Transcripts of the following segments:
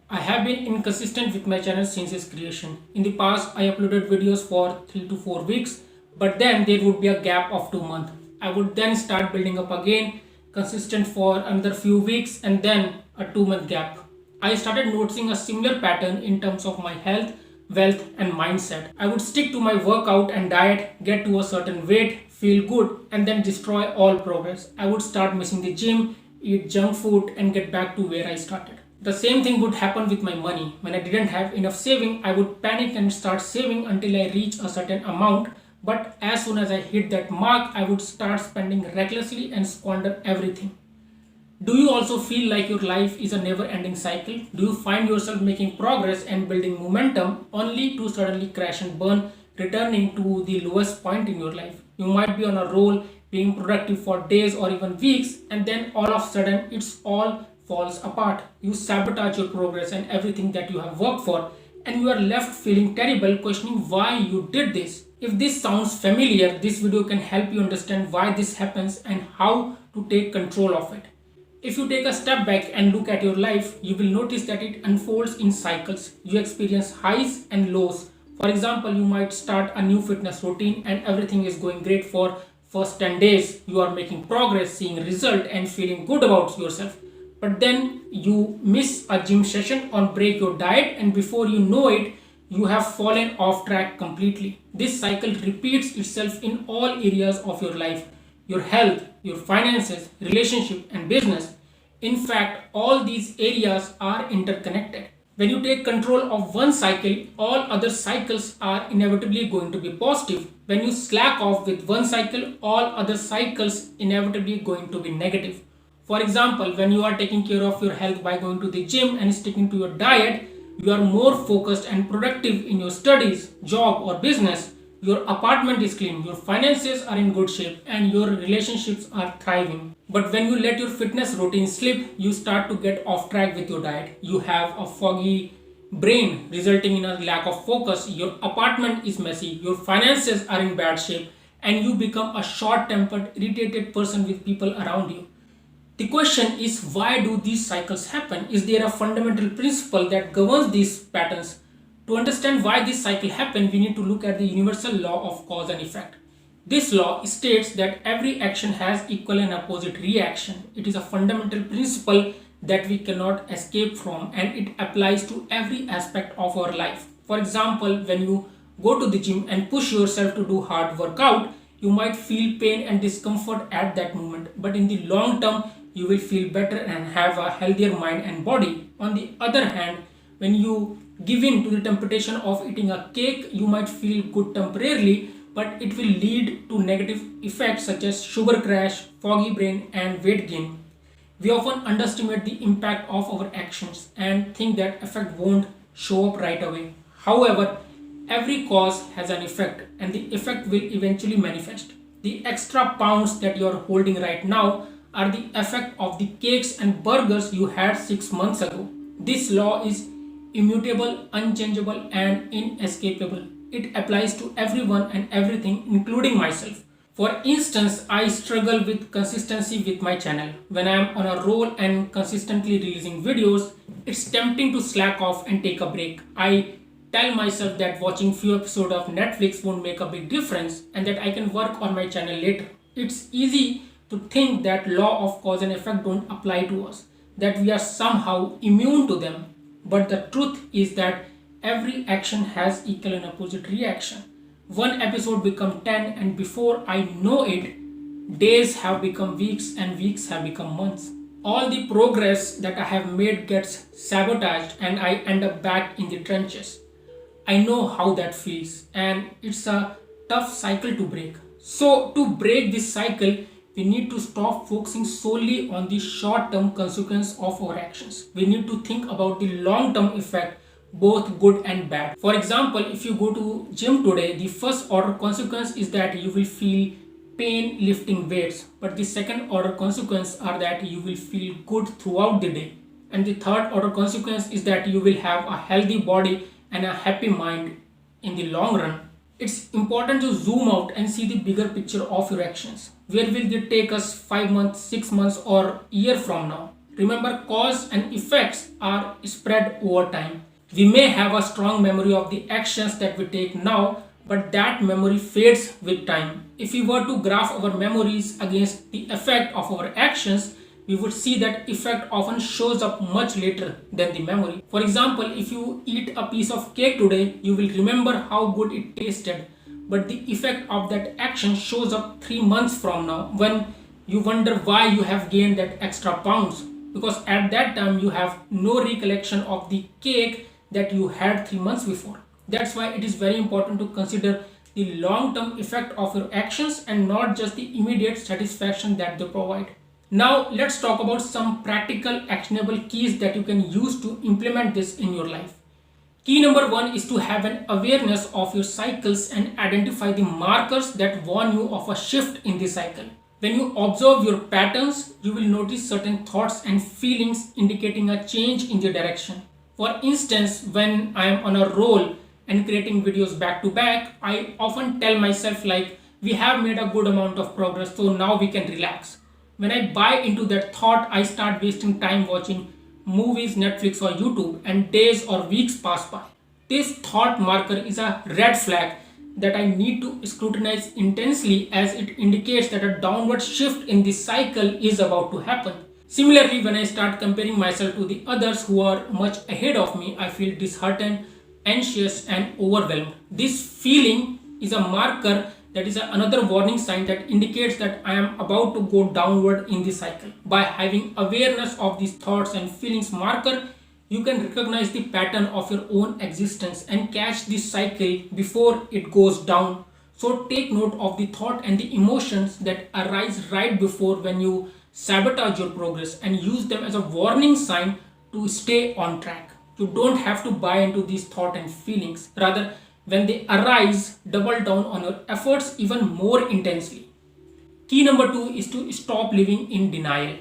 I have been inconsistent with my channel since its creation. In the past, I uploaded videos for 3 to 4 weeks, but then there would be a gap of 2 months. I would then start building up again, consistent for another few weeks, and then a 2-month gap. I started noticing a similar pattern in terms of my health, wealth, and mindset. I would stick to my workout and diet, get to a certain weight, feel good, and then destroy all progress. I would start missing the gym, eat junk food, and get back to where I started. The same thing would happen with my money. When I didn't have enough saving, I would panic and start saving until I reach a certain amount. But as soon as I hit that mark, I would start spending recklessly and squander everything. Do you also feel like your life is a never ending cycle? Do you find yourself making progress and building momentum only to suddenly crash and burn, returning to the lowest point in your life? You might be on a roll, being productive for days or even weeks, and then all of a sudden it's all falls apart. You sabotage your progress and everything that you have worked for, and you are left feeling terrible, questioning why you did this. If this sounds familiar, this video can help you understand why this happens and how to take control of it. If you take a step back and look at your life, you will notice that it unfolds in cycles. You experience highs and lows. For example, you might start a new fitness routine and everything is going great for first 10 days. You are making progress, seeing result and feeling good about yourself. But then you miss a gym session or break your diet, and before you know it, you have fallen off track completely. This cycle repeats itself in all areas of your life: your health, your finances, relationship, and business. In fact, all these areas are interconnected. When you take control of one cycle, all other cycles are inevitably going to be positive. When you slack off with one cycle, all other cycles inevitably going to be negative. For example, when you are taking care of your health by going to the gym and sticking to your diet, you are more focused and productive in your studies, job, or business. Your apartment is clean, your finances are in good shape, and your relationships are thriving. But when you let your fitness routine slip, you start to get off track with your diet. You have a foggy brain, resulting in a lack of focus. Your apartment is messy, your finances are in bad shape, and you become a short tempered, irritated person with people around you. The question is, why do these cycles happen? Is there a fundamental principle that governs these patterns? To understand why this cycle happens, we need to look at the universal law of cause and effect. This law states that every action has equal and opposite reaction. It is a fundamental principle that we cannot escape from, and it applies to every aspect of our life. For example, when you go to the gym and push yourself to do hard workout, you might feel pain and discomfort at that moment, but in the long term, you will feel better and have a healthier mind and body. On the other hand, when you give in to the temptation of eating a cake, you might feel good temporarily, but it will lead to negative effects such as sugar crash, foggy brain, and weight gain. We often underestimate the impact of our actions and think that effect won't show up right away. However, every cause has an effect, and the effect will eventually manifest. The extra pounds that you are holding right now are the effect of the cakes and burgers you had 6 months ago. This law is immutable, unchangeable, and inescapable. It applies to everyone and everything, including myself. For instance, I struggle with consistency with my channel. When I am on a roll and consistently releasing videos, it's tempting to slack off and take a break. I tell myself that watching few episodes of Netflix won't make a big difference and that I can work on my channel later. It's easy to think that law of cause and effect don't apply to us, that we are somehow immune to them. But the truth is that every action has equal and opposite reaction. One episode become 10, and before I know it, days have become weeks and weeks have become months. All the progress that I have made gets sabotaged and I end up back in the trenches. I know how that feels, and it's a tough cycle to break. So to break this cycle, we need to stop focusing solely on the short-term consequence of our actions. We need to think about the long-term effect, both good and bad. For example, if you go to gym today, the first order consequence is that you will feel pain lifting weights, but the second order consequence are that you will feel good throughout the day. And the third order consequence is that you will have a healthy body and a happy mind in the long run. It's important to zoom out and see the bigger picture of your actions. Where will they take us 5 months, 6 months, or a year from now? Remember, cause and effects are spread over time. We may have a strong memory of the actions that we take now, but that memory fades with time. If we were to graph our memories against the effect of our actions, we would see that effect often shows up much later than the memory. For example, if you eat a piece of cake today, you will remember how good it tasted, but the effect of that action shows up 3 months from now when you wonder why you have gained that extra pounds, because at that time you have no recollection of the cake that you had 3 months before. That's why it is very important to consider the long-term effect of your actions and not just the immediate satisfaction that they provide. Now let's talk about some practical actionable keys that you can use to implement this in your life. Key number 1 is to have an awareness of your cycles and identify the markers that warn you of a shift in the cycle. When you observe your patterns, you will notice certain thoughts and feelings indicating a change in the direction. For instance, when I am on a roll and creating videos back to back, I often tell myself like, we have made a good amount of progress, so now we can relax. When I buy into that thought, I start wasting time watching movies, Netflix or YouTube, and days or weeks pass by. This thought marker is a red flag that I need to scrutinize intensely, as it indicates that a downward shift in the cycle is about to happen. Similarly, when I start comparing myself to the others who are much ahead of me, I feel disheartened, anxious and overwhelmed. This feeling is a marker, that is another warning sign that indicates that I am about to go downward in the cycle. By having awareness of these thoughts and feelings marker, you can recognize the pattern of your own existence and catch this cycle before it goes down. So take note of the thought and the emotions that arise right before when you sabotage your progress and use them as a warning sign to stay on track. You don't have to buy into these thoughts and feelings. Rather, when they arise, double down on your efforts even more intensely. Key number 2 is to stop living in denial.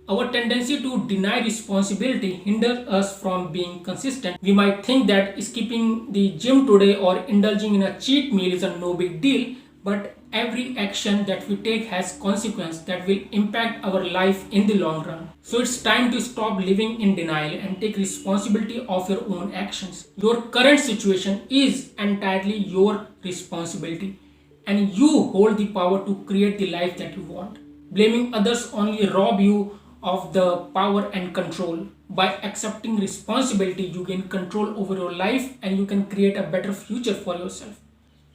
Our tendency to deny responsibility hinders us from being consistent. We might think that skipping the gym today or indulging in a cheat meal is a no big deal, but every action that we take has consequence that will impact our life in the long run. So it's time to stop living in denial and take responsibility of your own actions. Your current situation is entirely your responsibility, and you hold the power to create the life that you want. Blaming others only rob you of the power and control. By accepting responsibility, you gain control over your life and you can create a better future for yourself.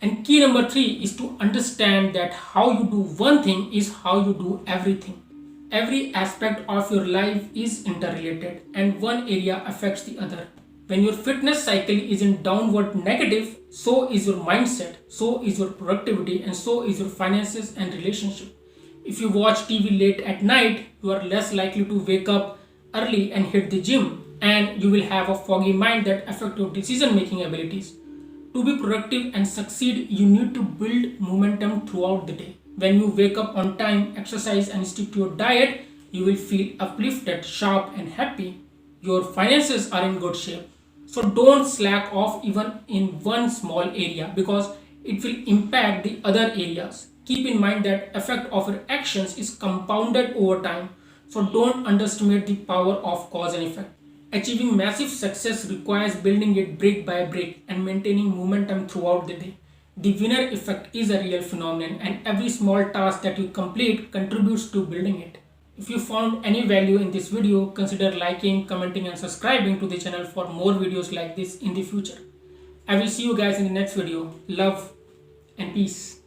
And key number 3 is to understand that how you do one thing is how you do everything. Every aspect of your life is interrelated and one area affects the other. When your fitness cycle is in downward negative, so is your mindset, so is your productivity, and so is your finances and relationship. If you watch TV late at night, you are less likely to wake up early and hit the gym, and you will have a foggy mind that affects your decision making abilities. To be productive and succeed, you need to build momentum throughout the day. When you wake up on time, exercise and stick to your diet, you will feel uplifted, sharp and happy. Your finances are in good shape. So don't slack off even in one small area, because it will impact the other areas. Keep in mind that effect of your actions is compounded over time. So don't underestimate the power of cause and effect. Achieving massive success requires building it brick by brick and maintaining momentum throughout the day. The winner effect is a real phenomenon, and every small task that you complete contributes to building it. If you found any value in this video, consider liking, commenting and subscribing to the channel for more videos like this in the future. I will see you guys in the next video. Love and peace.